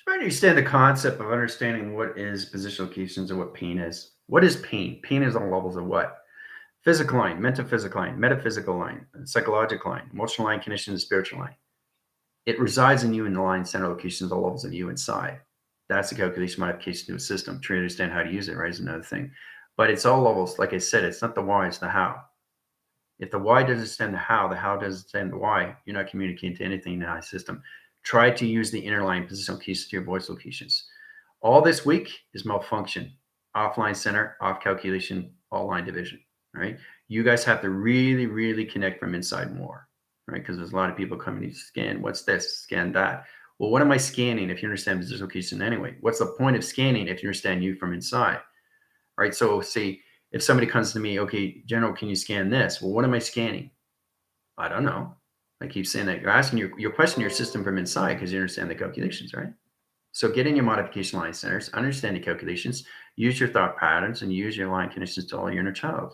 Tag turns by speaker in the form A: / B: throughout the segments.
A: Try to understand the concept of understanding what is position locations and what pain is. What is pain? Pain is on levels of what? Physical line, metaphysical line, metaphysical line, psychological line, emotional line, condition, and spiritual line. It resides in you in the line center locations, all levels of you inside. That's the calculation modification to a system. Trying to understand how to use it, right, is another thing. But it's all levels. Like I said, it's not the why, it's the how. If the why doesn't stand the how doesn't stand the why, you're not communicating to anything in the high system. Try to use the inner line position locations to your voice locations. All this week is malfunction, offline center, off calculation, all line division, right? You guys have to really, really connect from inside more, right? Because there's a lot of people coming to scan. What's this? Scan that. Well, what am I scanning if you understand position location anyway? What's the point of scanning if you understand you from inside, right? So say if somebody comes to me, okay, General, can you scan this? Well, what am I scanning? I don't know. I keep saying that you're asking your question your system from inside because you understand the calculations, right? So get in your modification line centers, understand the calculations, use your thought patterns, and use your line conditions to all your inner child.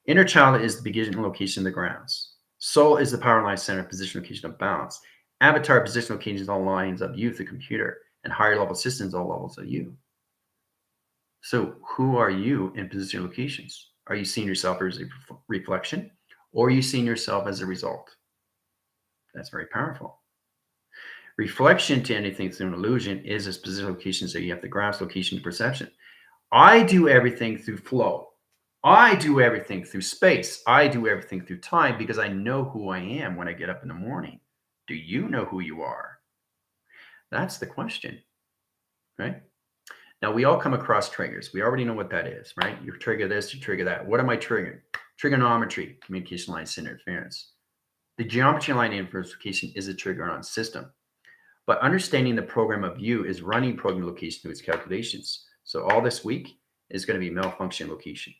A: Inner child is the beginning location of the grounds. Soul is the power line center position location of balance. Avatar position locations all lines of you, the computer, and higher level systems all levels of you. So who are you in position locations? Are you seeing yourself as a reflection, or are you seeing yourself as a result? That's very powerful. Reflection to anything through an illusion is a specific location, so you have to grasp location perception. I do everything through flow. I do everything through space. I do everything through time because I know who I am when I get up in the morning. Do you know who you are? That's the question, right? Now, we all come across triggers. We already know what that is, right? You trigger this, you trigger that. What am I triggering? Trigonometry, communication line interference. The geometry line interference is a trigger on system. But understanding the program of you is running program location to its calculations. So all this week is going to be malfunction location,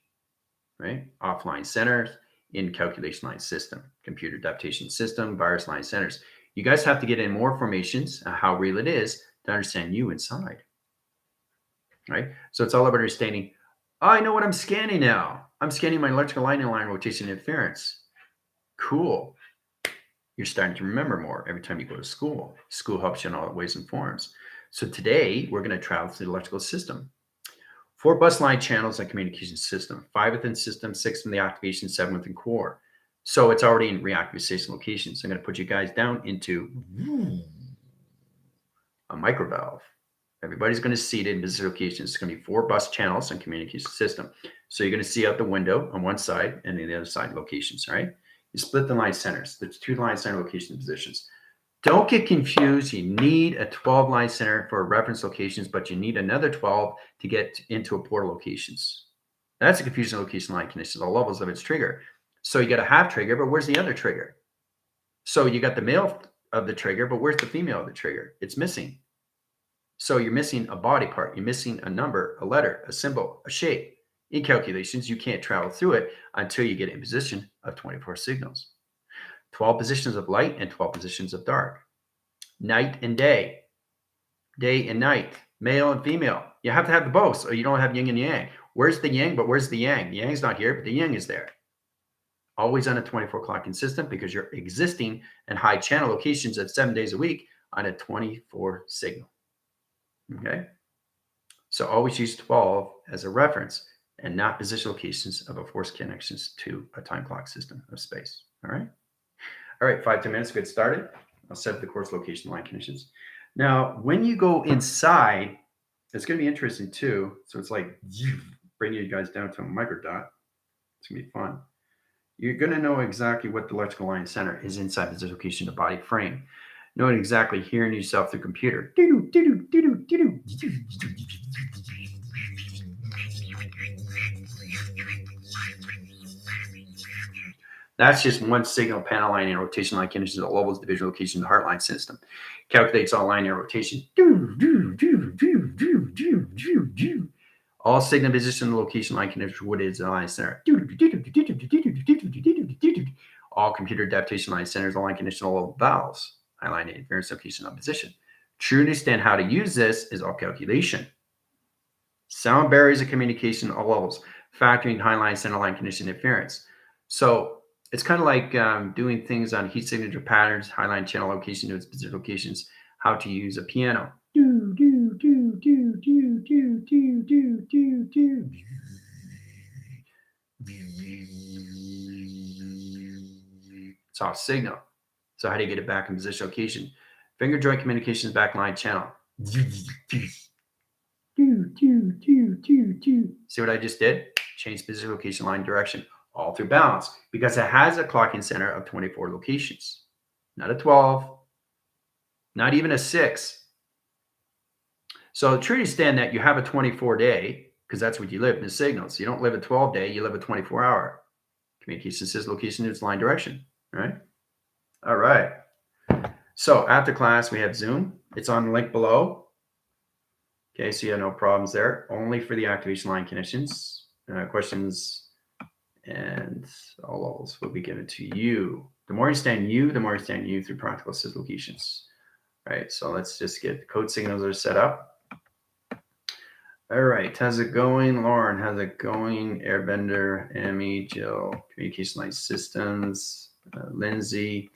A: right? Offline centers in calculation line system, computer adaptation system, virus line centers. You guys have to get in more formations on how real it is to understand you inside, right? So it's all about understanding, I know what I'm scanning now. I'm scanning my electrical line rotation interference. Cool. You're starting to remember more every time you go to school. School helps you in all ways and forms. So today we're going to travel through the electrical system. 4 bus line channels and communication system, 5 within system, 6 in the activation, 7 within core. So it's already in reactivation locations. I'm going to put you guys down into a microvalve. Everybody's going to see it in business locations. It's going to be 4 bus channels and communication system. So you're going to see out the window on one side and the other side locations, right? You split the line centers. There's 2 line center location positions. Don't get confused. You need a 12 line center for reference locations, but you need another 12 to get into a portal locations. That's a confusion location line conditions, all levels of its trigger. So you got a half trigger, but where's the other trigger? So you got the male of the trigger, but where's the female of the trigger? It's missing. So you're missing a body part. You're missing a number, a letter, a symbol, a shape. In calculations, you can't travel through it until you get in position of 24 signals. 12 positions of light and 12 positions of dark. Night and day. Day and night. Male and female. You have to have the both, or you don't have yin and yang. Where's the yang, but where's the yang? The yang's not here, but the yang is there. Always on a 24 o'clock consistent because you're existing in high channel locations at 7 days a week on a 24 signal. Okay? So always use 12 as a reference and not position locations of a force connections to a time clock system of space. All right? All right, 5-10 minutes to get started. I'll set up the course location line conditions. Now, when you go inside, it's going to be interesting too. So it's like bringing you guys down to a microdot. It's going to be fun. You're going to know exactly what the electrical line center is inside the location of the body frame. Knowing exactly hearing yourself through computer. That's just one signal panel line and rotation line conditions at levels division location of the heart line system. Calculates all line and rotation. All signal position location line conditions what is the line center. All computer adaptation line centers, all line condition, all valves. High line interference location on position. To understand how to use this is all calculation. Sound barriers of communication all levels, factoring high line center line condition interference. So it's kind of like doing things on heat signature patterns, high line channel location to its specific locations, how to use a piano. It's off signal. So how do you get it back in position location? Finger joint communications backline channel. See what I just did? Change position location line direction all through balance because it has a clocking center of 24 locations, not a 12, not even a 6. So truly understand that you have a 24-day because that's what you live in the signals. You don't live a 12-day, you live a 24-hour. Communication says location is line direction, right? All right. So after class, we have Zoom. It's on the link below. Okay, so you have no problems there. Only for the activation line conditions. Questions and all levels will be given to you. The more you understand you, the more you understand you through practical assist locations. All right, so let's just get the code signals are set up. All right, how's it going? Lauren, how's it going? Airbender, Amy, Jill, Communication Line Systems, Lindsay,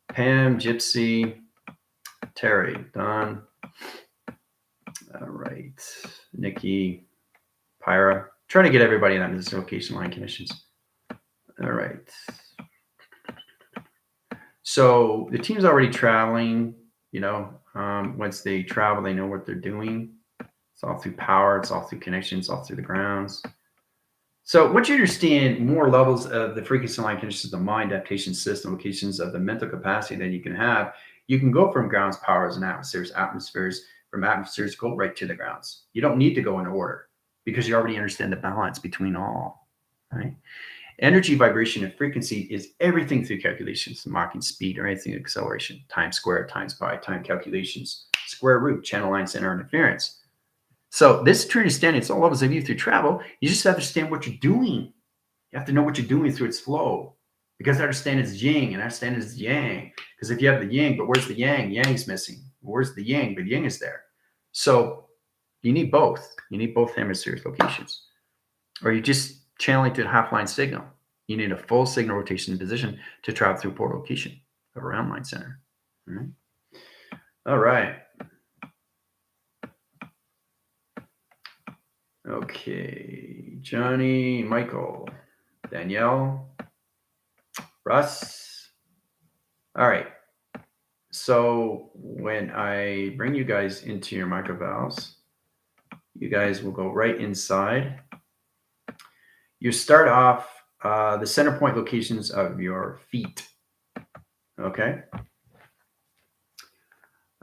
A: Pam, Gypsy, Terry, Don. All right, Nikki, Pyra. Trying to get everybody in that location line conditions. All right. So the team's already traveling, once they travel, they know what they're doing. It's all through power. It's all through connections, all through the grounds. So once you understand more levels of the frequency line conditions, the mind adaptation system, locations of the mental capacity that you can have, you can go from grounds, powers, and atmospheres, from atmospheres, go right to the grounds. You don't need to go in order because you already understand the balance between all, right? Energy, vibration, and frequency is everything through calculations, Maching speed or anything acceleration, time squared, times pi, time calculations, square root, channel line center interference. So this is true understanding. It's all levels of you through travel. You just have to understand what you're doing. You have to know what you're doing through its flow. Because I understand it's yin and I understand it's yang. Because if you have the yin, but where's the yang? Yang's missing. Where's the yang? But yang is there. So you need both. You need both hemispheres locations. Or you're just channeling to a half-line signal. You need a full signal rotation position to travel through port location of a round line center. All right. All right. Okay. Johnny, Michael, Danielle, Russ. All right. So when I bring you guys into your microvalves, you guys will go right inside. You start off the center point locations of your feet. Okay.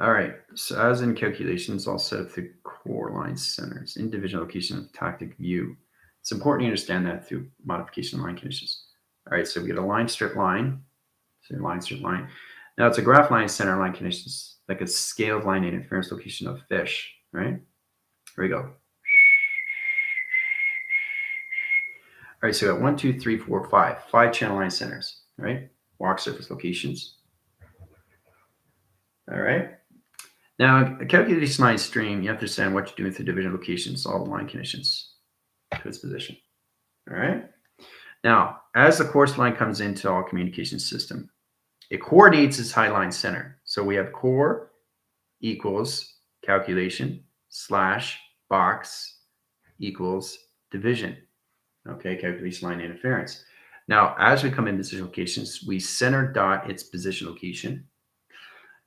A: All right. So as in calculations, I'll set up the core line centers, individual location of tactic view. It's important to understand that through modification line conditions. All right. So we get a line, strip line. So line, strip line. Now it's a graph line center line conditions, like a scaled line interference location of fish, right? Here we go. All right, so we got 1, 2, 3, 4, 5. 5 channel line centers, right? Walk surface locations. All right. Now, a calculation line stream, you have to understand what you're doing through division locations, all the line conditions to its position. All right. Now, as the course line comes into our communication system, it coordinates its high line center. So we have core equals calculation slash box equals division. Okay, calculation line interference. Now, as we come in position locations, we center dot its position location.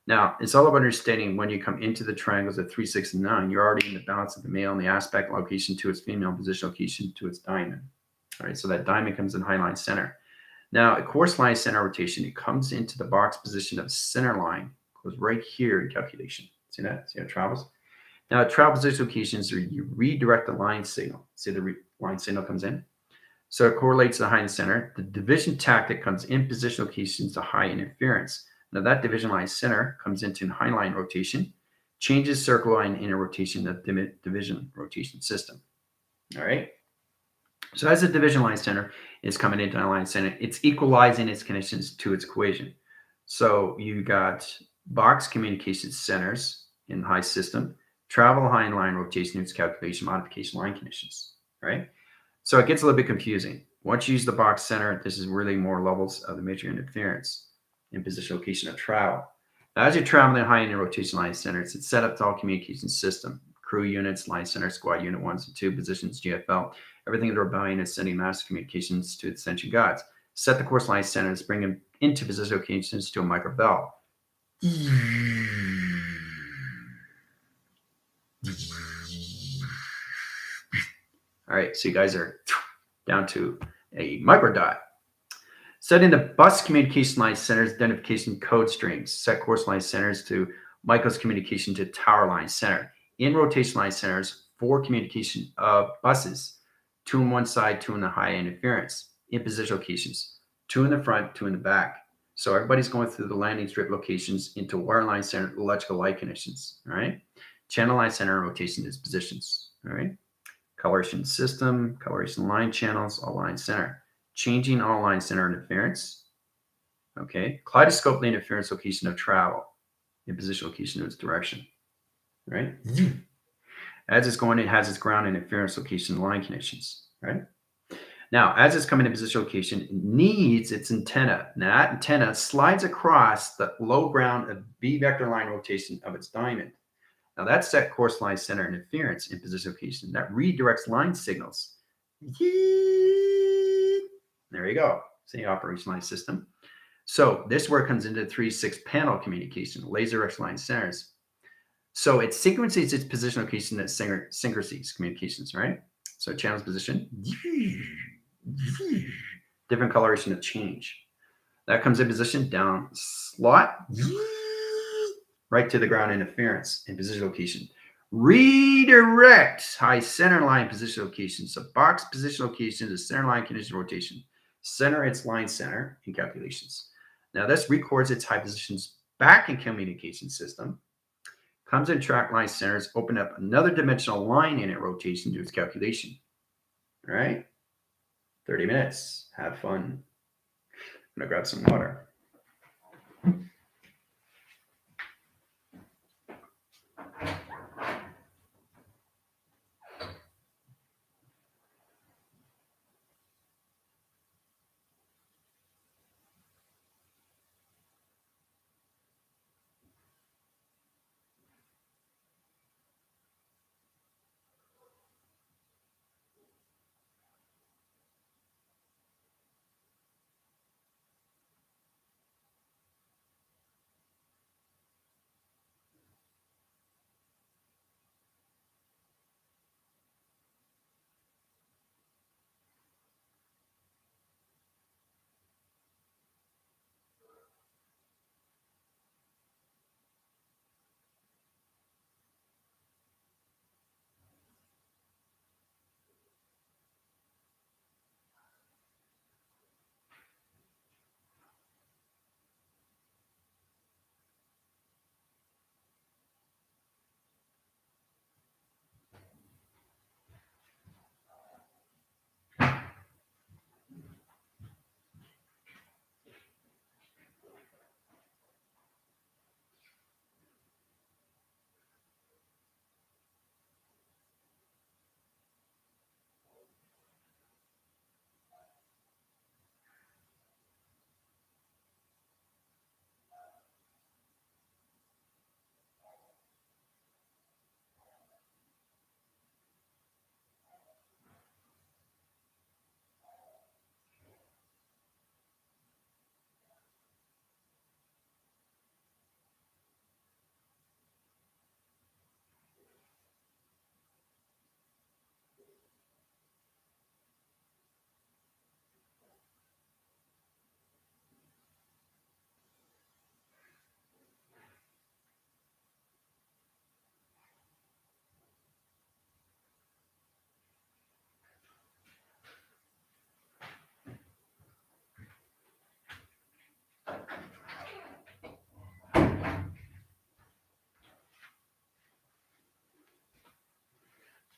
A: Now, it's all about understanding when you come into the triangles of 3, 6, and 9, you're already in the balance of the male and the aspect location to its female, position location to its diamond. All right, so that diamond comes in high line center. Now, a course line center rotation, it comes into the box position of center line, goes right here in calculation. See that? See how it travels? Now, at travel position locations, you redirect the line signal. See the line signal comes in? So it correlates to the high and center. The division tactic comes in position locations to high interference. Now that division line center comes into high line rotation, changes circle line inner rotation of the division rotation system. All right. So as the division line center is coming into high line center, it's equalizing its conditions to its equation. So you got box communication centers in high system, travel high line rotation, its calculation, modification line conditions. Right. So it gets a little bit confusing. Once you use the box center, this is really more levels of the major interference in position location of travel. As you're traveling high in your rotation line centers, it's set up to all communication system. Crew units, line center, squad unit 1s and 2, positions, GFL. Everything in the rebellion is sending master communications to the sentient gods. Set the course line centers, bring them into positional communications to a micro bell. All right, so you guys are down to a micro dot. Setting the bus communication line centers identification code streams. Set course line centers to Michael's communication to tower line center. In rotation line centers, 4 communication buses, 2 on one side, 2 on the high interference. In position locations, 2 in the front, 2 in the back. So everybody's going through the landing strip locations into wireline center electrical light connections. All right. Channel line center rotation is positions. All right. Coloration system, coloration line channels, all line center. Changing all line center interference. Okay. Kaleidoscope the interference location of travel in position location of its direction. Right. As it's going, it has its ground interference location line connections. Right. Now, as it's coming to position location, it needs its antenna. Now, that antenna slides across the low ground of B vector line rotation of its diamond. Now, that's set course line center interference in position location. That redirects line signals. There you go. See, operationalized system. So this where it comes into 3-6 panel communication, laser direction line centers. So it synchronizes its position location at synchronizes communications, right? So channel's position. Different coloration of change. That comes in position down slot right to the ground interference in position location. Redirect high center line position location. So box position location to center line condition rotation. Center its line center in calculations. Now this records its high positions back in communication system. Comes in track line centers, open up another dimensional line in it rotation to its calculation. All right. 30 minutes. Have fun. I'm going to grab some water.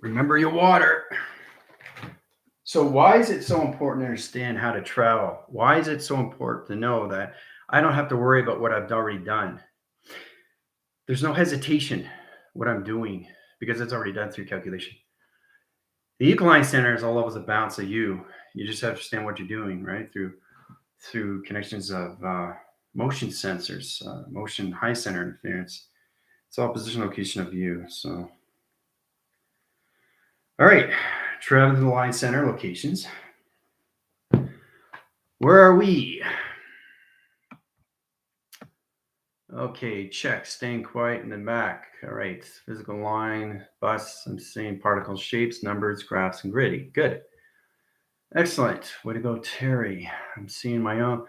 A: Remember your water. So why is it so important to understand how to travel? Why is it so important to know that I don't have to worry about what I've already done? There's no hesitation what I'm doing because it's already done through calculation. The equaline center is all levels of balance of you. You just have to understand what you're doing, right? Through connections of motion sensors, motion high center interference. It's all position location of view. So, all right, travel to the line center locations. Where are we? Okay, check. Staying quiet in the back. All right, physical line, bus. I'm seeing particle shapes, numbers, graphs, and gritty. Good. Excellent. Way to go, Terry. I'm seeing my own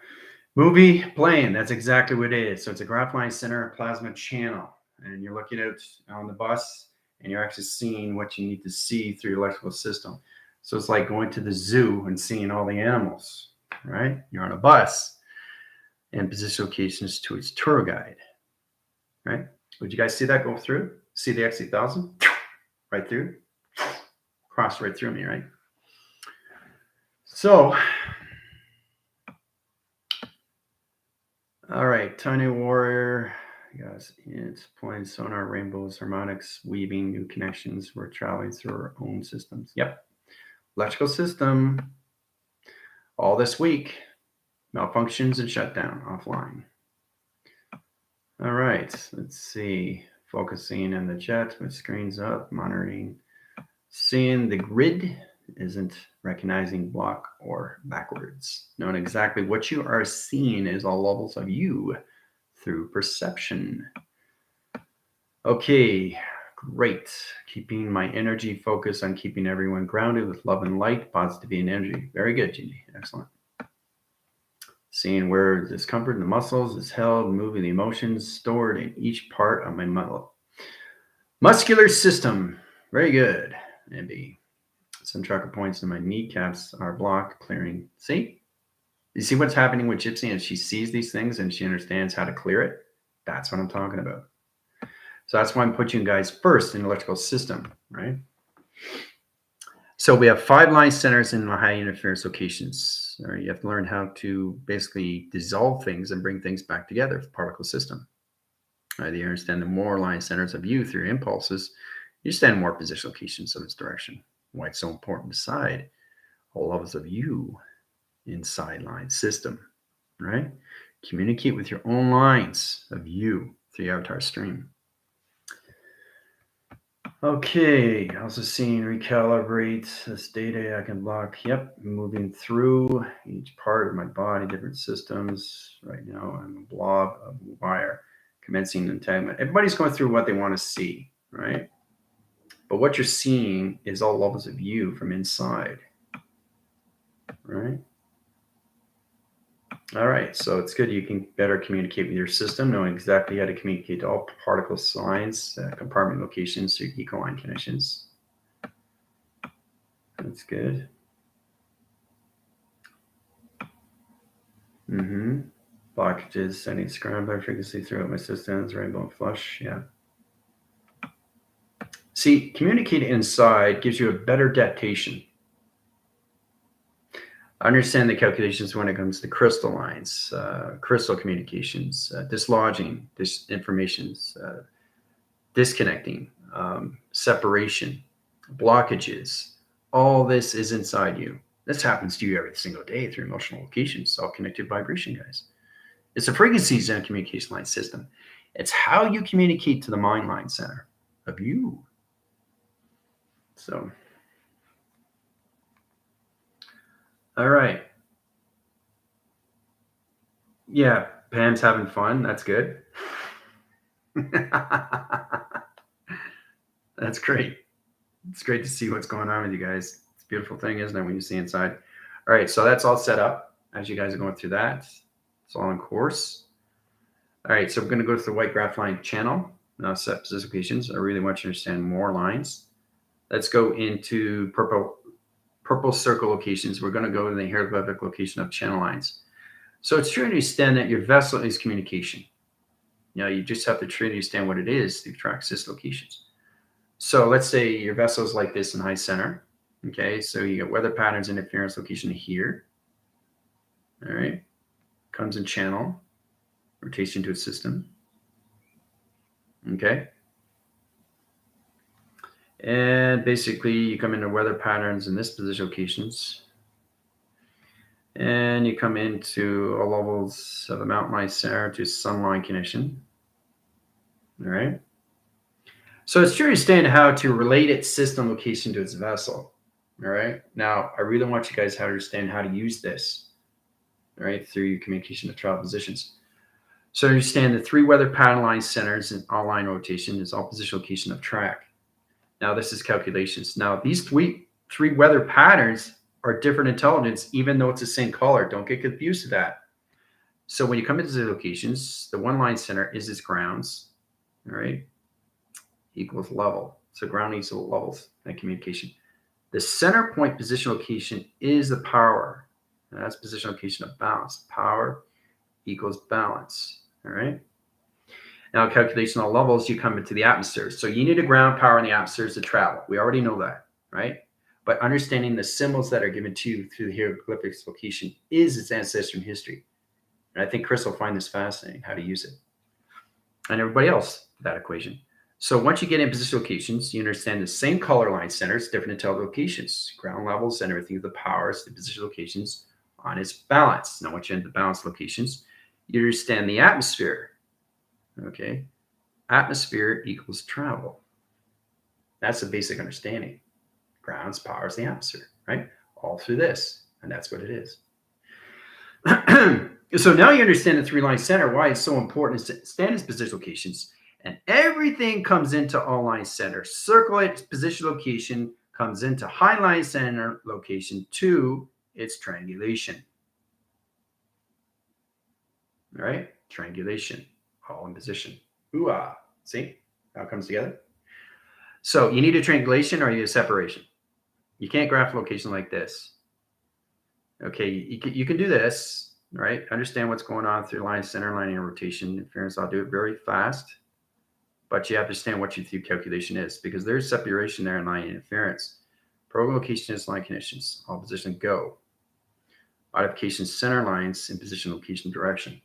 A: movie playing. That's exactly what it is. So it's a graph line center plasma channel, and you're looking out on the bus, and you're actually seeing what you need to see through your electrical system. So it's like going to the zoo and seeing all the animals, right? You're on a bus, and position locations to its tour guide, right? Would you guys see that go through? See the X8000? Right through? Crossed right through me, right? So, all right, Tiny Warrior, yes, it's pointing sonar, rainbows, harmonics, weaving new connections. We're traveling through our own systems. Yep. Electrical system. All this week, malfunctions and shutdown offline. All right, let's see. Focusing in the chat with screens up, monitoring. Seeing the grid isn't recognizing block or backwards. Knowing exactly what you are seeing is all levels of you through perception. Okay, great. Keeping my energy focused on keeping everyone grounded with love and light, positivity and energy. Very good, Ginny. Excellent. Seeing where discomfort in the muscles is held, moving the emotions stored in each part of my muscular system. Very good, MB. Some tracker points in my kneecaps are blocked, clearing. See? You see what's happening with Gypsy, and she sees these things and she understands how to clear it? That's what I'm talking about. So that's why I'm putting you guys first in the electrical system, right? So we have 5 line centers in the high interference locations. All right, you have to learn how to basically dissolve things and bring things back together with the particle system. All right, you understand the more line centers of you through your impulses, you understand more position locations of its direction. Why it's so important to decide all levels of you inside line system, right? Communicate with your own lines of you through the avatar stream. Okay, also seeing recalibrate this data I can block. Yep, moving through each part of my body, different systems. Right now, I'm a blob of wire, commencing entanglement. Everybody's going through what they want to see, right? But what you're seeing is all levels of you from inside, right? All right, so it's good you can better communicate with your system, knowing exactly how to communicate to all particle signs, compartment locations, through eco-line connections. That's good. Blockages, sending scrambler frequency throughout my systems, rainbow and flush, yeah. See, communicating inside gives you a better adaptation. Understand the calculations when it comes to crystal lines, crystal communications, dislodging informations, disconnecting, separation, blockages. All this is inside you. This happens to you every single day through emotional locations, all connected vibration, guys. It's a frequencies in a communication line system. It's how you communicate to the mind line center of you. So, all right. Yeah, Pam's having fun. That's good. That's great. It's great to see what's going on with you guys. It's a beautiful thing, isn't it, when you see inside? All right, so that's all set up as you guys are going through that. It's all in course. All right, so we're going to go to the white graph line channel. Now set position locations. I really want you to understand more lines. Let's go into purple circle locations. We're going to go to the hieroglyphic location of channel lines. So it's true to understand that your vessel is communication. You just have to truly understand what it is to track system locations. So let's say your vessel is like this in high center. Okay, so you get weather patterns, interference location here. All right, comes in channel, rotation to a system. Okay. And basically you come into weather patterns in this position locations. And you come into all levels of the mountain line center to sunline condition. All right. So it's to understand how to relate its system location to its vessel. All right. Now, I really want you guys to understand how to use this, all right, through your communication of travel positions. So understand the three weather pattern line centers and all line rotation is all position location of track. Now, this is calculations. Now, these three weather patterns are different intelligence, even though it's the same color. Don't get confused with that. So when you come into the locations, the one line center is its grounds, all right, equals level. So ground equals levels and communication. The center point position location is the power. And that's position location of balance. Power equals balance. All right. Now, calculation of levels, you come into the atmosphere. So you need a ground power in the atmospheres to travel. We already know that, right? But understanding the symbols that are given to you through the hieroglyphics location is its ancestor in history. And I think Chris will find this fascinating, how to use it. And everybody else, that equation. So once you get in position locations, you understand the same color line centers, different intelligent locations, ground levels, and everything, the powers, the position locations on its balance. Now, once you're in the balance locations, you understand the atmosphere. Okay. Atmosphere equals travel. That's the basic understanding. Grounds, powers, the atmosphere, right? All through this. And that's what it is. So now you understand the three line center, why it's so important is to stand its position locations. And everything comes into all line center. Circle its position location comes into high line center location to its triangulation. All right? Triangulation, all in position. Ooh-ah. See how it comes together? So you need a triangulation or you need a separation. You can't graph location like this. Okay, you can do this, right? Understand what's going on through line, center line, and rotation interference. I'll do it very fast, but you have to understand what your calculation is because there's separation there in line interference. Program location is line conditions. All position go. Modification center lines in position location direction.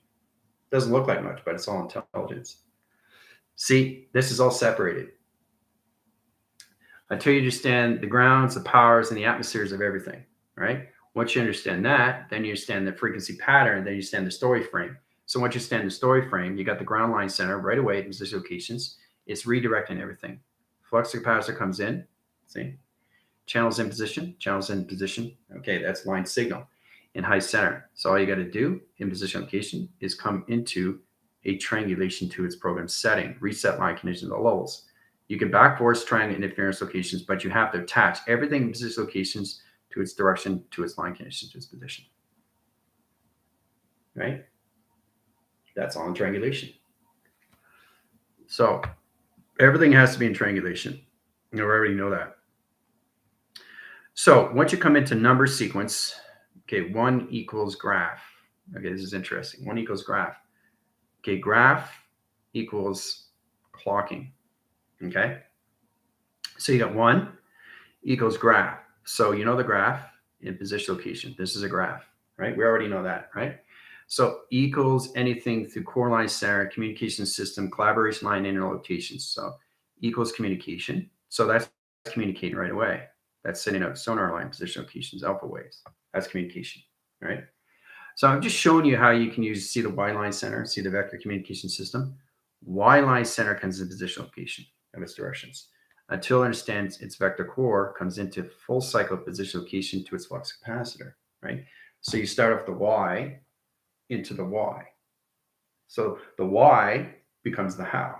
A: Doesn't look like much, but it's all intelligence. See, this is all separated. Until you understand the grounds, the powers, and the atmospheres of everything, right? Once you understand that, then you understand the frequency pattern, then you understand the story frame. So once you understand the story frame, you got the ground line center right away in position locations. It's redirecting everything. Flux capacitor comes in, see? Channels in position, channels in position. Okay, that's line signal in high center. So all you got to do in position location is come into a triangulation to its program setting, reset line conditions at levels. You can back force triangle interference locations, but you have to attach everything in position locations to its direction, to its line conditions, to its position. Right? That's all in triangulation. So everything has to be in triangulation. You already know that. So once you come into number sequence, okay, 1 equals graph. Okay, this is interesting. 1 equals graph. Okay, graph equals clocking. Okay, so you got 1 equals graph. So you know the graph in position location. This is a graph, right? We already know that, right? So equals anything through core line center, communication system, collaboration line, interlocations. So equals communication. So that's communicating right away. That's sending out sonar line position locations, alpha waves. That's communication, right? So I'm just showing you how you can see the Y line center, see the vector communication system. Y line center comes in position location of its directions until it understands its vector core comes into full cycle position location to its flux capacitor, right? So you start off the Y into the Y. So the Y becomes the how,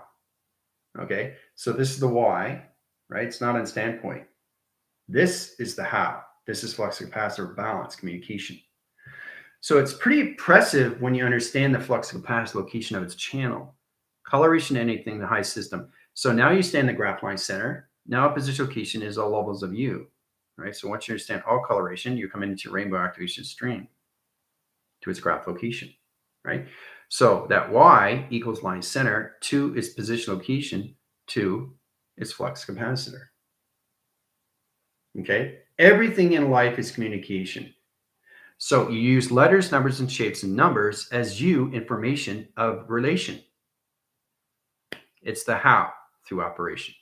A: okay? So this is the Y, right? It's not on standpoint. This is the how. This is flux capacitor balance communication. So it's pretty impressive when you understand the flux capacitor location of its channel. Coloration, anything, the high system. So now you stand the graph line center. Now position location is all levels of U, right? So once you understand all coloration, you come into rainbow activation stream to its graph location, right? So that Y equals line center to its position location to its flux capacitor. Okay? Everything in life is communication. So you use letters, numbers, and shapes and numbers as you information of relation. It's the how through operation.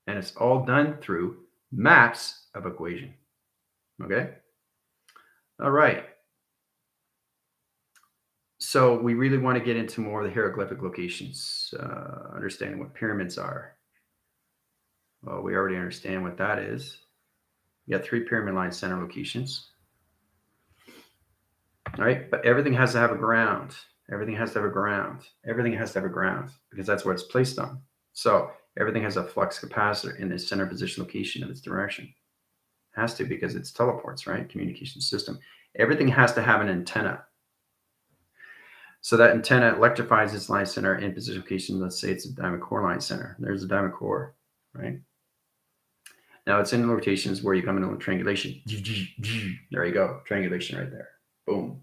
A: And it's all done through maps of equation. Okay? All right. So we really want to get into more of the hieroglyphic locations, understanding what pyramids are. Well, we already understand what that is. You got 3 pyramid line center locations. All right, but everything has to have a ground. Everything has to have a ground. Everything has to have a ground because that's what it's placed on. So everything has a flux capacitor in the center position location of its direction. It has to because it's teleports, right? Communication system. Everything has to have an antenna. So that antenna electrifies its line center in position location. Let's say it's a diamond core line center. There's a diamond core, right? Now it's in rotations where you come into triangulation. There you go, triangulation right there. Boom.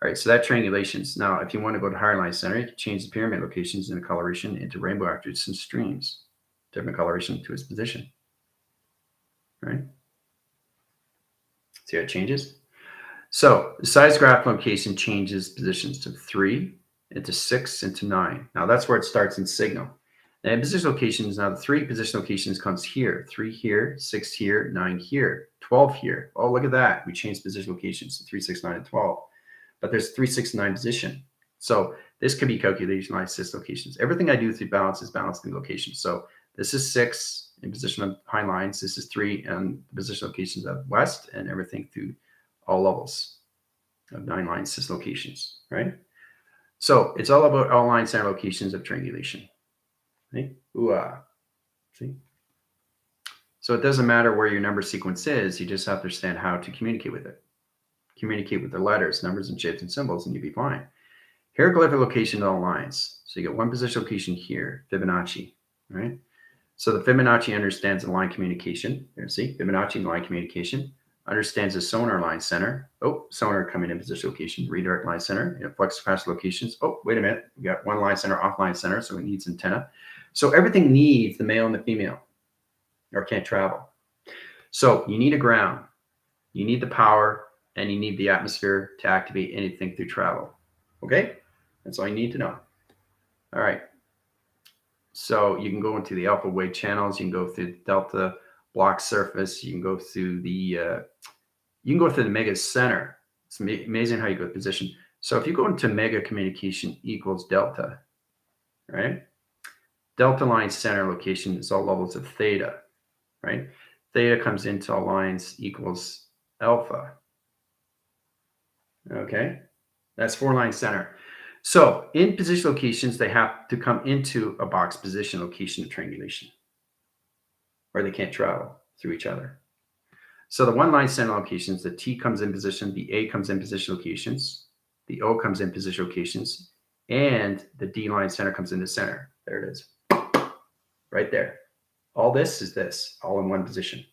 A: All right, so that triangulations. Now, if you want to go to higher line center, you can change the pyramid locations and the coloration into rainbow after some streams, different coloration to its position. Right? See how it changes? So the size graph location changes positions to 3 into 6 into 9. Now that's where it starts in signal. And in position locations, now the 3 position locations comes here, 3 here, 6 here, 9 here, 12 here. Oh, look at that. We changed position locations to 3, 6, 9, and 12. But there's 3, 6, 9 position. So this could be calculationized 6 locations. Everything I do through balance is balanced in location. So this is 6 in position of high lines. This is 3 and the position locations of west, and everything through all levels of 9 line 6 locations, right? So it's all about all line center locations of triangulation. Right? Ooh-ah. See? So it doesn't matter where your number sequence is, you just have to understand how to communicate with it. Communicate with the letters, numbers, and shapes and symbols, and you'll be fine. Hieroglyphic location of all lines. So you get one position location here, Fibonacci, right? So the Fibonacci understands the line communication. There, see, Fibonacci line communication understands the sonar line center. Oh, sonar coming in position location, redirect line center, flux capacitor locations. Oh, wait a minute, we got one line center, off line center, so it needs antenna. So everything needs the male and the female, or can't travel. So you need a ground, you need the power, and you need the atmosphere to activate anything through travel. Okay? That's all you need to know. All right. So you can go into the alpha wave channels. You can go through the delta block surface. You can go through the mega center. It's amazing how you go position. So if you go into mega communication equals delta, right? Delta line center location is all levels of theta, right? Theta comes into all lines equals alpha. Okay, that's 4 line center. So in position locations, they have to come into a box position location of triangulation, or they can't travel through each other. So the 1 line center locations, the T comes in position, the A comes in position locations, the O comes in position locations, and the D line center comes in the center. There it is, right there. All this is this, all in one position.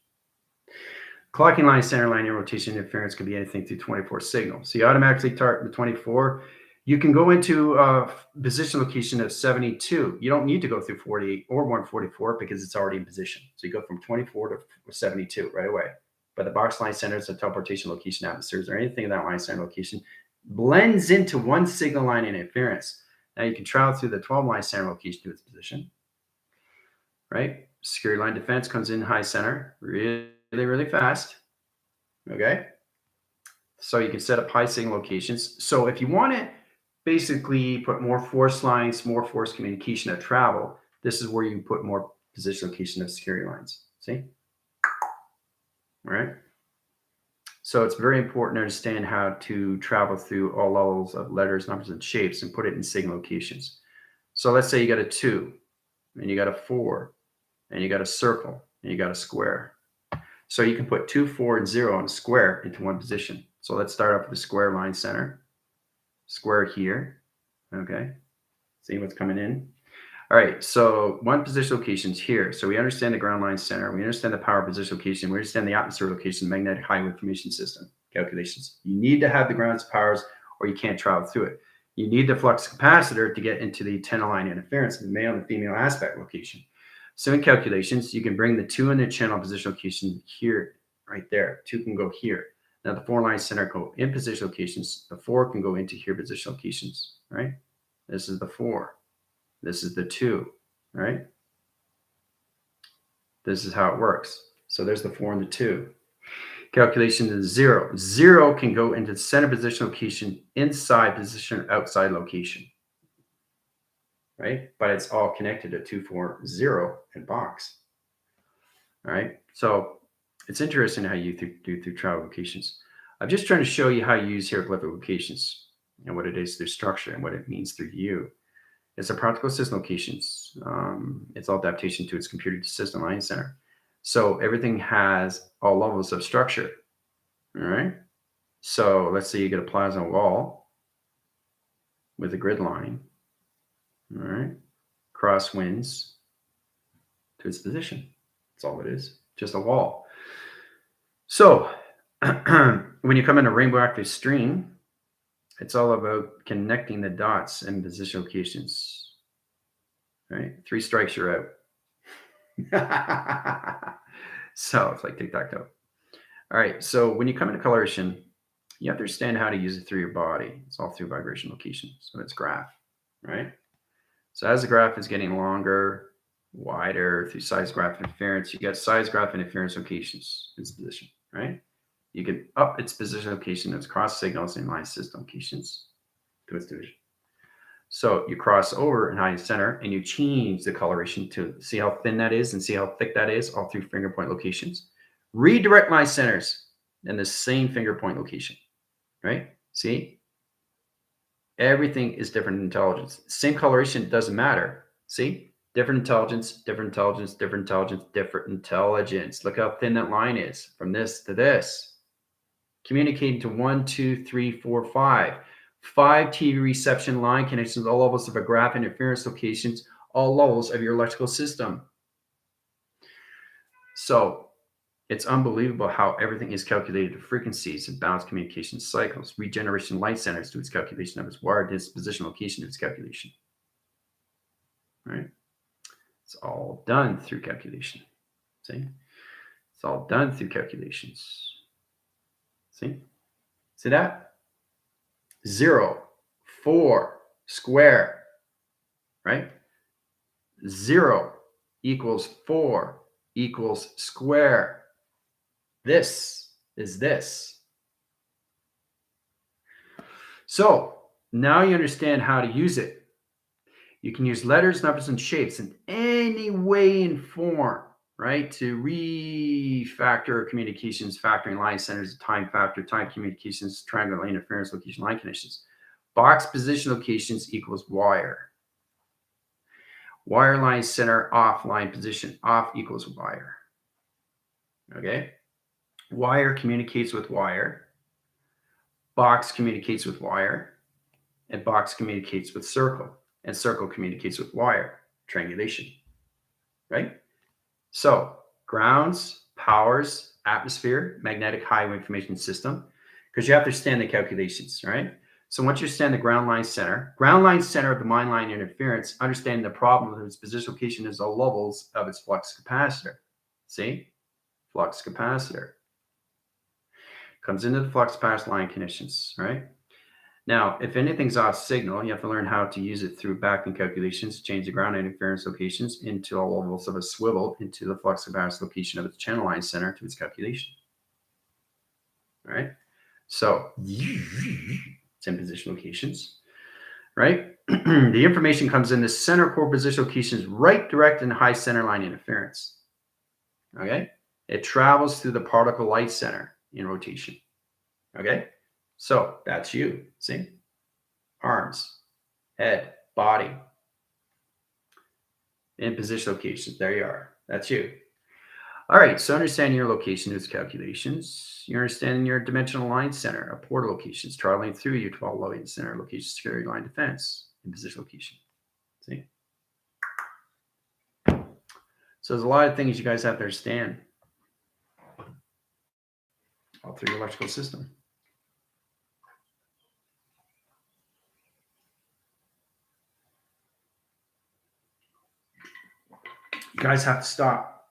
A: Clocking line, center line, and rotation interference could be anything through 24 signal. So you automatically target the 24. You can go into position location of 72. You don't need to go through 48 or 144 because it's already in position. So you go from 24 to 72 right away. But the box line centers, the teleportation location, atmospheres, or anything in that line center location blends into one signal line interference. Now you can travel through the 12 line center location to its position, right? Security line defense comes in high center, really fast. Okay. So you can set up high signal locations. So if you want to basically put more force lines, more force communication at travel, this is where you can put more position location of security lines. See? All right. So it's very important to understand how to travel through all levels of letters, numbers, and shapes and put it in signal locations. So let's say you got a 2, and you got a 4, and you got a circle, and you got a square. So you can put 2, 4, and 0 on a square into one position. So let's start off with the square line center. Square here. Okay. See what's coming in. All right. So one position location is here. So we understand the ground line center. We understand the power position location. We understand the atmosphere location, magnetic highway information system calculations. You need to have the ground's powers or you can't travel through it. You need the flux capacitor to get into the antenna line interference, the male and female aspect location. So in calculations, you can bring the 2 in the channel position location here, right there. 2 can go here. Now the 4 line center go in position locations. The 4 can go into here position locations, right? This is the 4. This is the 2, right? This is how it works. So there's the 4 and the 2. calculation is 0. 0 can go into center position location, inside position, or outside location. Right? But it's all connected to 240 in box. All right. So it's interesting how you do through travel locations. I'm just trying to show you how you use hieroglyphic locations and what it is through structure and what it means through you. It's a practical system locations. It's all adaptation to its computer system line center. So everything has all levels of structure. All right. So let's say you get a plaza wall with a grid line. All right. Crosswinds to its position. That's all it is. Just a wall. So when you come in a rainbow active stream, it's all about connecting the dots and position locations. Right? 3 strikes, you're out. So it's like tic-tac-toe. All right. So when you come into coloration, you have to understand how to use it through your body. It's all through vibration location. So it's graph, right? So as the graph is getting longer, wider through size graph interference, you get size graph interference locations, its position, right? You can up its position location, its cross signals in line system locations to its division. So you cross over in high center and you change the coloration to see how thin that is and see how thick that is all through finger point locations. Redirect line centers in the same finger point location, right? See? Everything is different intelligence. Same coloration doesn't matter. See? Different intelligence, different intelligence, different intelligence, different intelligence. Look how thin that line is from this to this. Communicating to 1, 2, 3, 4, 5. 5 TV reception line connections, all levels of a graph interference locations, all levels of your electrical system. So it's unbelievable how everything is calculated to frequencies and balanced communication cycles. Regeneration light centers do its calculation of its wire disposition location to its calculation. Right? It's all done through calculation. See? It's all done through calculations. See? See that? 0, 4 square, right? 0 equals 4 equals square. This is this. So now you understand how to use it. You can use letters, numbers, and shapes in any way and form, right? To refactor communications, factoring line centers, time factor, time communications, triangle interference, location, line conditions. Box position locations equals wire. Wire line center, off line position. Off equals wire. Okay? Wire communicates with wire. Box communicates with wire. And box communicates with circle. And circle communicates with wire. Triangulation. Right? So, grounds, powers, atmosphere, magnetic highway information system. Because you have to understand the calculations, right? So once you understand the ground line center of the main line interference, understanding the problem with its position location is the levels of its flux capacitor. See? Flux capacitor. Comes into the flux capacitor line conditions, right? Now, if anything's off signal, you have to learn how to use it through backing calculations, change the ground interference locations into all levels of a swivel into the flux capacitor location of its channel line center to its calculation. All right? So, it's in position locations, right? The information comes in the center core position locations, right, direct, and high center line interference. Okay? It travels through the particle light center in rotation. Okay? So that's you. See? Arms, head, body. In position locations. There you are. That's you. All right. So understanding your location is calculations. You're understanding your dimensional line center, a port locations, traveling through your 12 line center location, security line defense, in position location. See? So there's a lot of things you guys have to understand all through your electrical system. You guys have to stop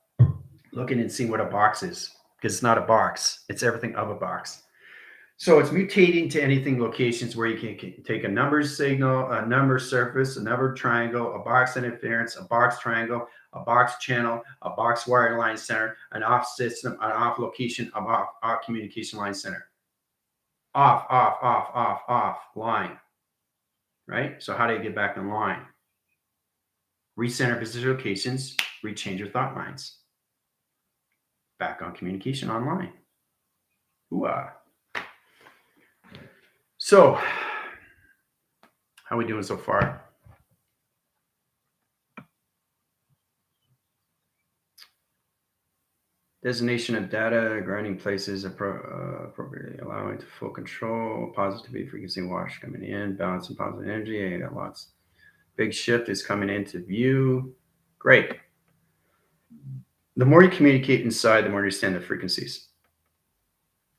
A: looking and seeing what a box is, because it's not a box. It's everything of a box. So it's mutating to anything locations where you can take a number signal, a number surface, a number triangle, a box interference, a box triangle, a box channel, a box wire line center, an off system, an off location, an off communication line center. Off line, right? So how do you get back in line? Recenter position locations, rechange your thought lines. Back on communication online. Ooh-ah. So, how are we doing so far? Designation of data, grounding places appropriately, allowing to full control, positivity, frequency wash coming in, balance and positive energy. I got lots. Big shift is coming into view. Great. The more you communicate inside, the more you understand the frequencies.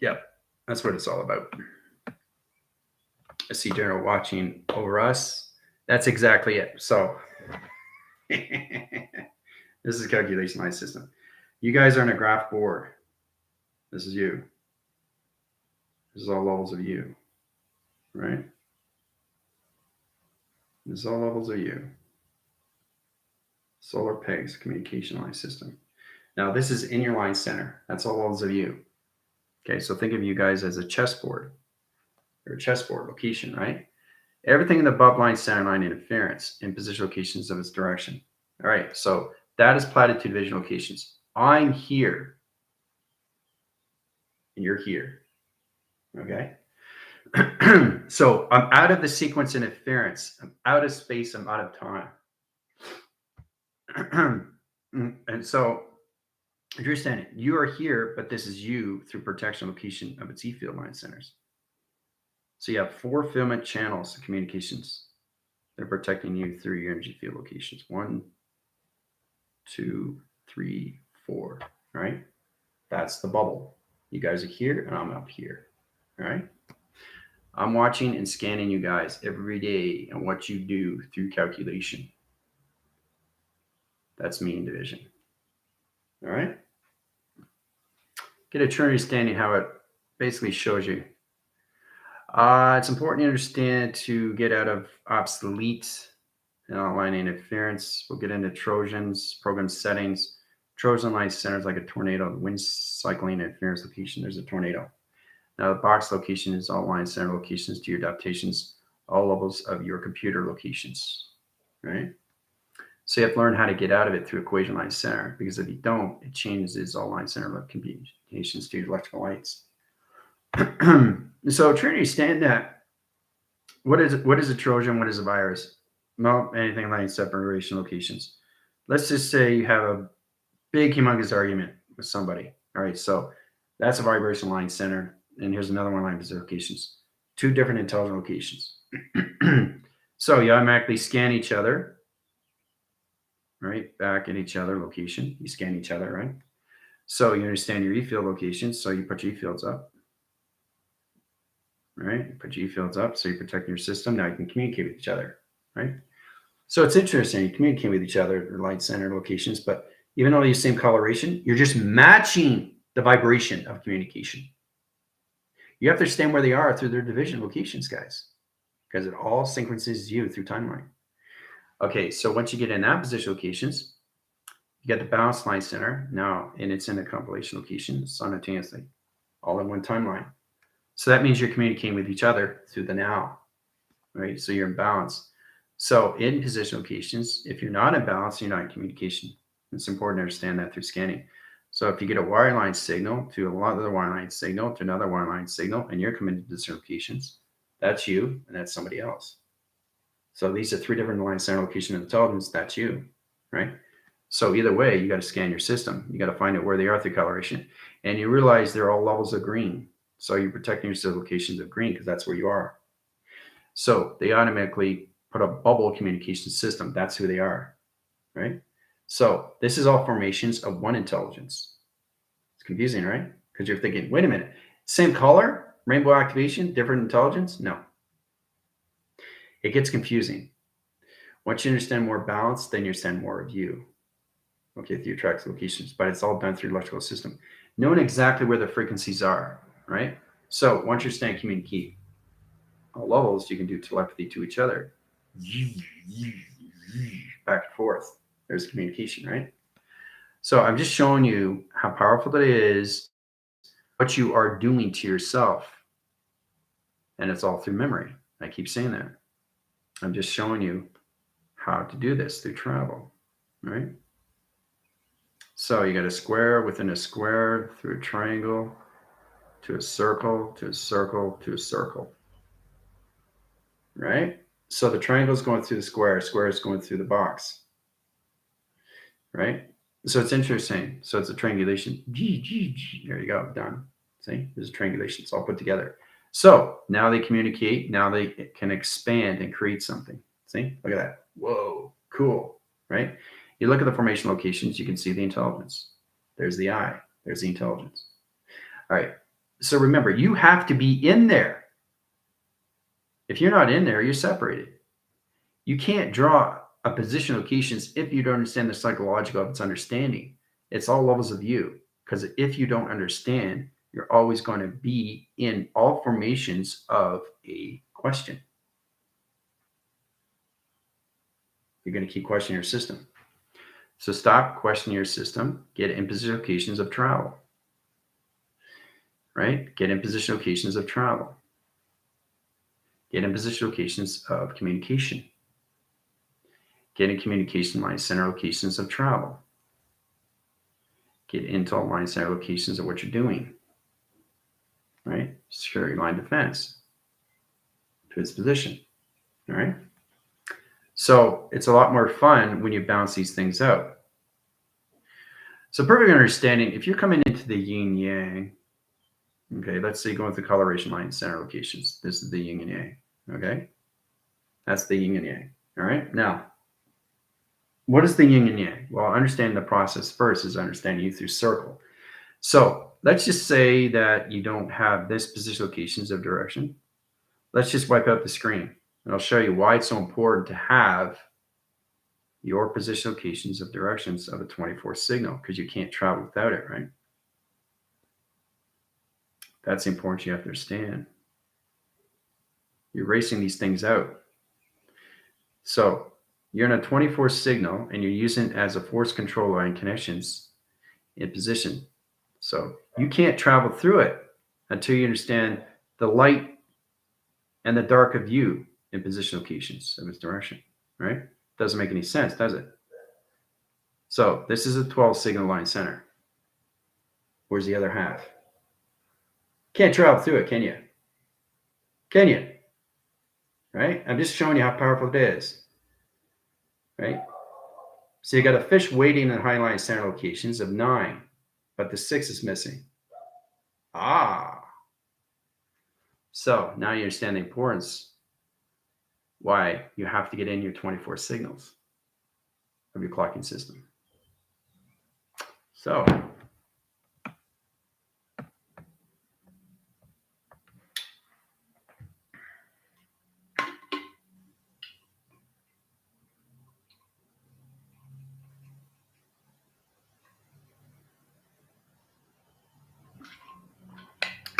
A: Yep, that's what it's all about. I see General watching over us. That's exactly it. So this is a calculation line system. You guys are on a graph board. This is you. This is all levels of you, right? This is all levels of you. Solar pegs, communication line system. Now this is in your line center. That's all levels of you. Okay, so think of you guys as a chessboard. Or a chessboard location, right? Everything in the above line center line interference in position locations of its direction. All right, so that is platitude vision locations. I'm here, and you're here. Okay. So I'm out of the sequence interference. I'm out of space. I'm out of time. And so understand it. You are here, but this is you through protection location of its E-field line centers. So you have 4 filament channels of communications. They're protecting you through your energy field locations. 1, 2, 3, 4. Right? That's the bubble. You guys are here, and I'm up here. All right? I'm watching and scanning you guys every day and what you do through calculation. That's me in division. All right? Get a true understanding how it basically shows you. It's important to understand to get out of obsolete and online interference. We'll get into Trojans, program settings. Trojan line centers like a tornado. The wind cycling interference location, there's a tornado. Now the box location is all line center locations to your adaptations, all levels of your computer locations, right? So you have to learn how to get out of it through equation line center, because if you don't, it changes all line center communications to your electrical lights. So try to understand that. What is a Trojan? What is a virus? Well, anything like separation locations. Let's just say you have a big, humongous argument with somebody. All right, so that's a vibration line center. And here's another one line position locations. 2 different intelligent locations. So you automatically scan each other, right? Back at each other location. You scan each other, right? So you understand your E-field locations. So you put your E-fields up. Right? You put your E-fields up. So you protect your system. Now you can communicate with each other, right? So it's interesting. You communicate with each other, your light center locations, but even though you use the same coloration, you're just matching the vibration of communication. You have to understand where they are through their division locations, guys, because it all synchronizes you through timeline. Okay, so once you get in that position locations, you get the balance line center now, and it's in a compilation location simultaneously, all in one timeline. So that means you're communicating with each other through the now, right? So you're in balance. So in position locations, if you're not in balance, you're not in communication. It's important to understand that through scanning. So if you get a wireline signal to another wireline signal to another wireline signal, and you're coming to different locations, that's you and that's somebody else. So these are 3 different line center location of intelligence. That's you, right? So either way, you got to scan your system. You got to find out where they are through coloration, and you realize they're all levels of green. So you're protecting your locations of green because that's where you are. So they automatically put a bubble communication system. That's who they are, right? So this is all formations of one intelligence. It's confusing, right? Because you're thinking, wait a minute, same color, rainbow activation, different intelligence? No. It gets confusing. Once you understand more balance, then you understand more of you. Okay, through tracks locations, but it's all done through electrical system. Knowing exactly where the frequencies are, right? So once you're staying communicate all levels, you can do telepathy to each other. Back and forth. There's communication, right? So I'm just showing you how powerful it is, what you are doing to yourself. And it's all through memory. I keep saying that. I'm just showing you how to do this through travel, right? So you got a square within a square, through a triangle, to a circle, to a circle, to a circle, right? So the triangle is going through the square is going through the box, right? So it's interesting. So it's a triangulation. There you go, done. See, there's a triangulation. It's all put together. So now they communicate. Now they can expand and create something. See, look at that. Whoa, cool, right? You look at the formation locations, you can see the intelligence. There's the eye. There's the intelligence. All right. So remember, you have to be in there. If you're not in there, you're separated. You can't draw a position locations if you don't understand the psychological of its understanding. It's all levels of you. Because if you don't understand, you're always going to be in all formations of a question. You're going to keep questioning your system. So stop questioning your system. Get in position locations of travel. Right? Get in position locations of travel. Get in position locations of communication. Get in communication line center locations of travel. Get into line center locations of what you're doing. Right? Security line defense to its position. All right? So it's a lot more fun when you bounce these things out. So perfect understanding, if you're coming into the yin yang, okay, let's say going through coloration line center locations. This is the yin and yang. Okay? That's the yin and yang. All right? Now, what is the yin and yang? Well, understanding the process first is understanding you through circle. So let's just say that you don't have this position locations of direction. Let's just wipe out the screen. And I'll show you why it's so important to have your position locations of directions of a 24 signal, because you can't travel without it, right? That's important. You have to understand. You're racing these things out. So you're in a 24 signal and you're using it as a force control line connections in position. So you can't travel through it until you understand the light and the dark of you in position locations of its direction, right? Doesn't make any sense, does it? So this is a 12 signal line center. Where's the other half? Can't travel through it, can you? Can you? Right? I'm just showing you how powerful it is. Right? So you got a fish waiting in high line center locations of 9, but the 6 is missing. Ah. So now you understand the importance why you have to get in your 24 signals of your clocking system. So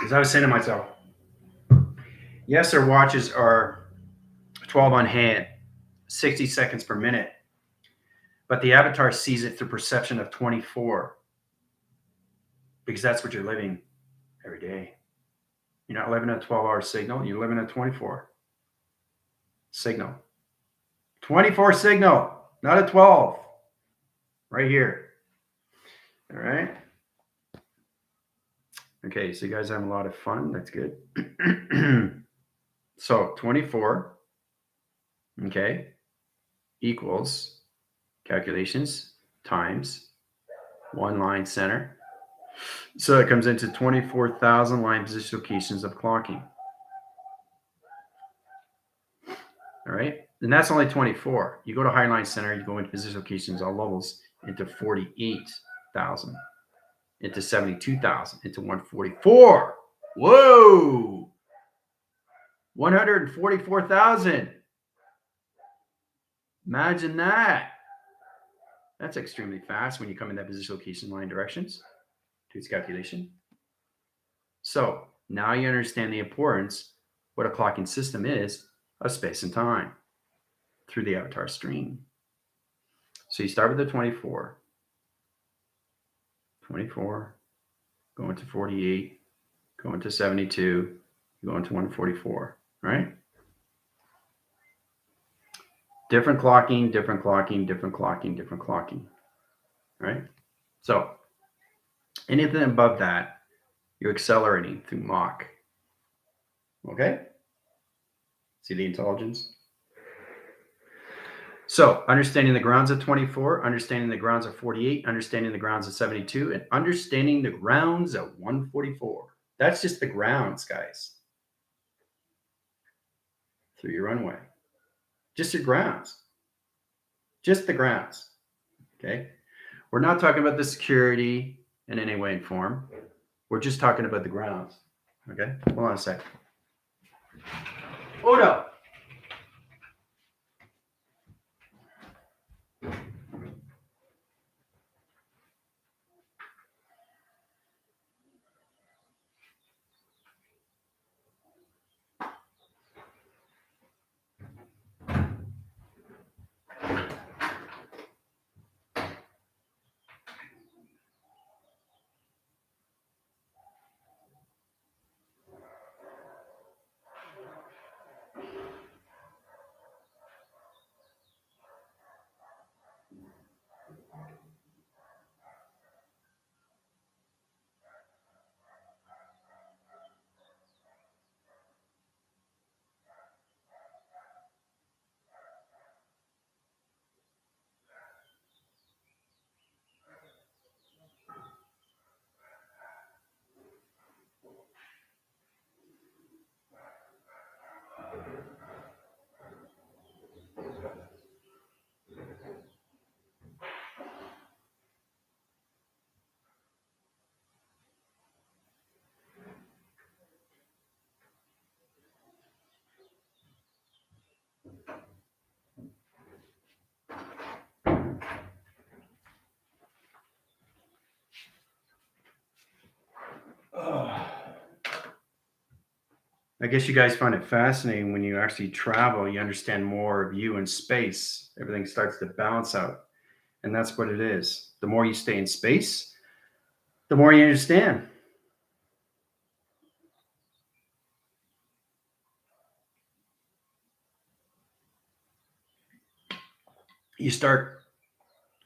A: as I was saying to myself, yes, our watches are 12 on hand, 60 seconds per minute, but the avatar sees it through perception of 24, because that's what you're living every day. You're not living a 12-hour signal, you're living a 24 signal. 24 signal, not a 12. Right here. All right. Okay, so you guys having a lot of fun. That's good. So 24, okay, equals calculations times 1 line center. So it comes into 24,000 line position locations of clocking. All right. And that's only 24. You go to high line center, you go into position locations, all levels, into 48,000, into 72,000, into 144. Whoa. 144,000. Imagine that. That's extremely fast when you come in that position location line directions to its calculation. So Now you understand the importance, what a clocking system is, of space and time through the avatar stream. So you start with the 24, go into 48, go into 72, go into 144, right? Different clocking, different clocking, different clocking, different clocking, right? So anything above that, you're accelerating through Mach. Okay? See the intelligence? So understanding the grounds of 24, understanding the grounds of 48, understanding the grounds of 72, and understanding the grounds of 144. That's just the grounds, guys. Through your runway. Just your grounds. Just the grounds. Okay? We're not talking about the security in any way and form. We're just talking about the grounds. Okay? Hold on a second. Oh no. I guess you guys find it fascinating when you actually travel, you understand more of you in space. Everything starts to balance out. And that's what it is. The more you stay in space, the more you understand. You start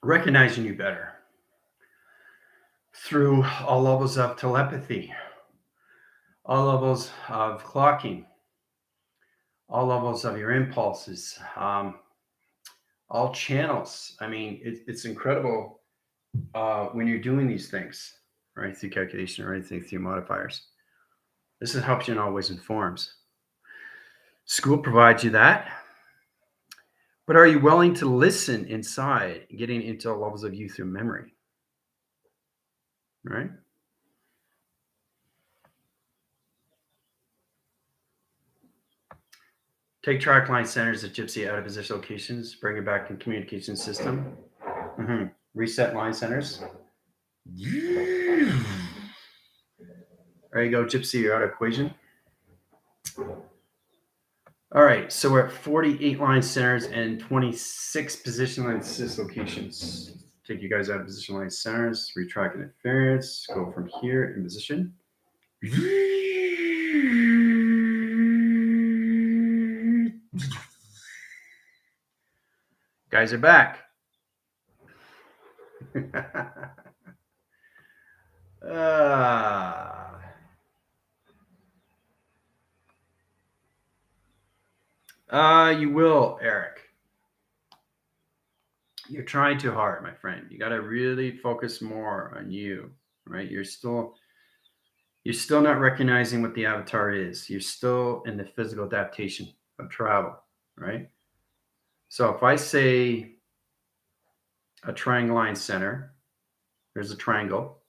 A: recognizing you better through all levels of telepathy, all levels of clocking, all levels of your impulses, all channels. I mean, it's incredible when you're doing these things, right? Through calculation or anything through modifiers. This helps you in all ways and forms. School provides you that. But are you willing to listen inside, getting into levels of you through memory? Right? Take track line centers at Gypsy out of position locations, bring it back in communication system. Reset line centers. There you go, Gypsy, you're out of equation. All right, so we're at 48 line centers and 26 position line assist locations. Take you guys out of position line centers, retract interference, go from here in position. Guys are back. You will, Eric. You're trying too hard, my friend. You got to really focus more on you, right? You're still not recognizing what the avatar is. You're still in the physical adaptation of travel, right? So if I say a triangle line center, there's a triangle,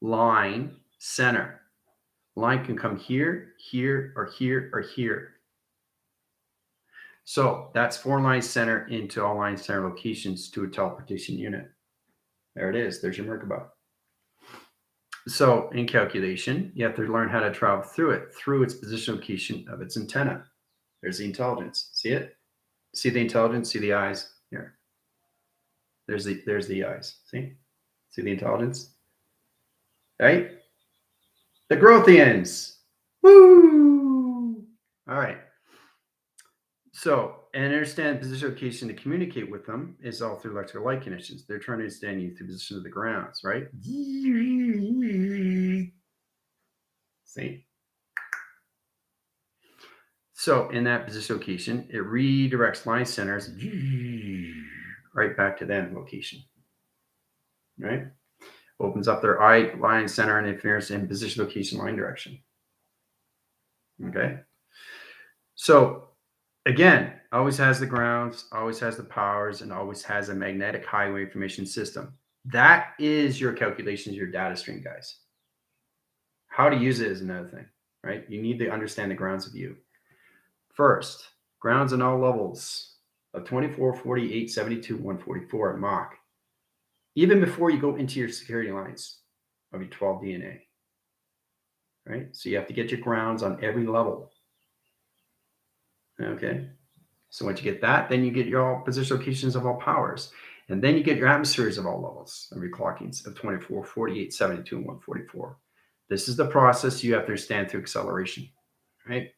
A: line, center. Line can come here, here, or here, or here. So that's 4 line center into all line center locations to a teleportation unit. There it is. There's your Merkaba. So in calculation, you have to learn how to travel through it, through its position location of its antenna. There's the intelligence. See it? See the intelligence? See the eyes? Here. There's the eyes. See? See the intelligence? Right? The Growthians. Woo! All right. So, and understand position location to communicate with them is all through electrical light conditions. They're trying to understand you through position of the grounds, right? See? So, in that position location, it redirects line centers right back to that location, right? Opens up their eye line center and interference in position location line direction. Okay. So, again, always has the grounds, always has the powers, and always has a magnetic highway information system. That is your calculations, your data stream, guys. How to use it is another thing, right? You need to understand the grounds of you. First, grounds on all levels of 24, 48, 72, 144 at Mach. Even before you go into your security lines of your 12 DNA, right? So you have to get your grounds on every level. Okay. So once you get that, then you get your all position locations of all powers. And then you get your atmospheres of all levels of your clockings of 24, 48, 72, and 144. This is the process you have to understand through acceleration, right?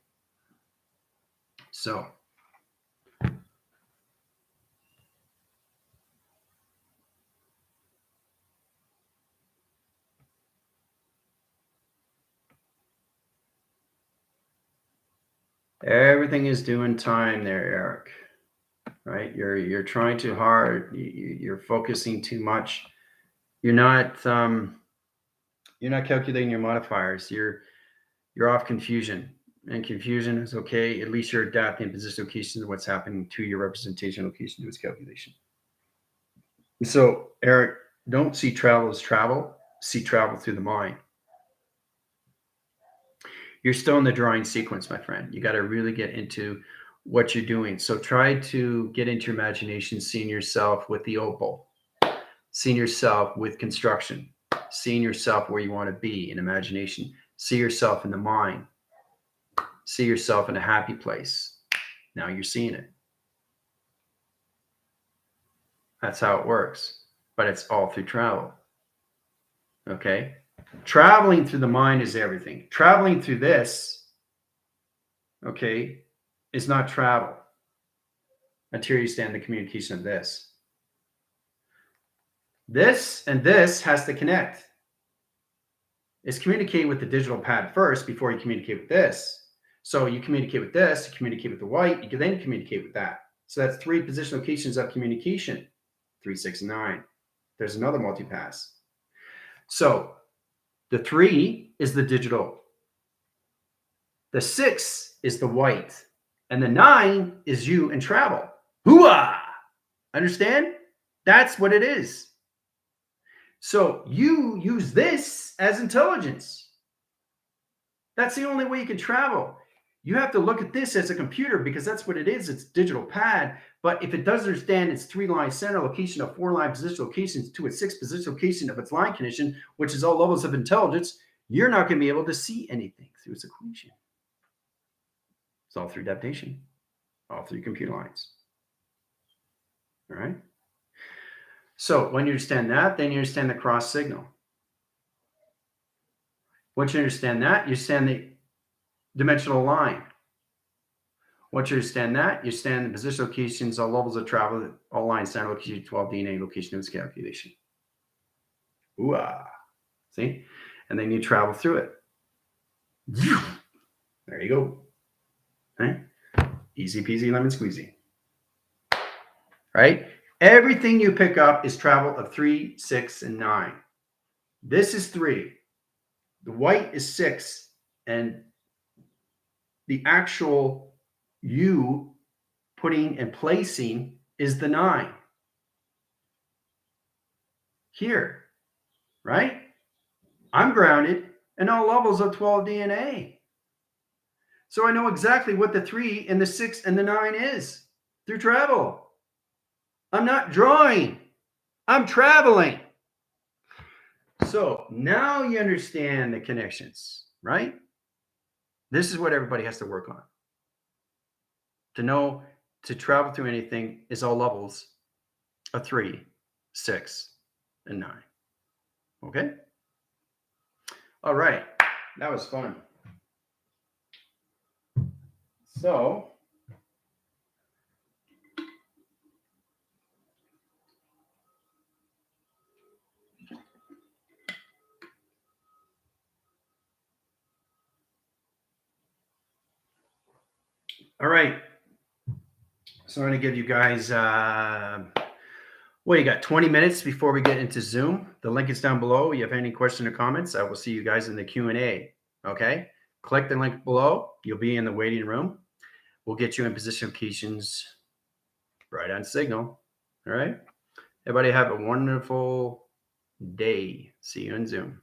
A: So everything is due in time there, Eric. Right? You're trying too hard. You're focusing too much. You're not calculating your modifiers. You're off confusion. And confusion is okay. At least you're adapting position location to what's happening to your representation location to its calculation. So, Eric, don't see travel as travel. See travel through the mind. You're still in the drawing sequence, my friend. You got to really get into what you're doing. So try to get into your imagination, seeing yourself with the opal, seeing yourself with construction, seeing yourself where you want to be in imagination. See yourself in the mind. See yourself in a happy place. Now you're seeing it. That's how it works. But it's all through travel. Okay? Traveling through the mind is everything. Traveling through this, okay, is not travel until you understand the communication of this. This and this has to connect. It's communicating with the digital pad first before you communicate with this. So you communicate with this, you communicate with the white, you can then communicate with that. So that's 3 position locations of communication, 3, 6, 9. There's another multipass. So the 3 is the digital. The 6 is the white. And the 9 is you and travel. Hooah! Understand? That's what it is. So you use this as intelligence. That's the only way you can travel. You have to look at this as a computer because that's what it is. It's digital pad. But if it doesn't understand its 3-line center location of 4-line position locations to its 6 position location of its line condition, which is all levels of intelligence, you're not going to be able to see anything through its equation. It's all through adaptation, all through computer lines. All right. So when you understand that, then you understand the cross signal. Once you understand that, you understand the dimensional line. Once you understand that, you understand the position locations, all levels of travel, all lines, center location, 12 DNA location of its calculation. Ooh, see? And then you travel through it. There you go. Right? Easy peasy lemon squeezy. Right? Everything you pick up is travel of 3, 6, and 9. This is 3. The white is 6. And the actual you putting and placing is the 9. Here. Right? I'm grounded in all levels of 12 DNA. So I know exactly what the 3 and the 6 and the 9 is through travel. I'm not drawing. I'm traveling. So now you understand the connections, right? This is what everybody has to work on. To know to travel through anything is all levels of 3, 6, and 9. Okay? All right. That was fun. So, all right. So I'm going to give you guys, well, you got 20 minutes before we get into Zoom. The link is down below. You have any question or comments, I will see you guys in the Q&A. Okay? Click the link below. You'll be in the waiting room. We'll get you in position locations right on signal. All right? Everybody have a wonderful day. See you in Zoom.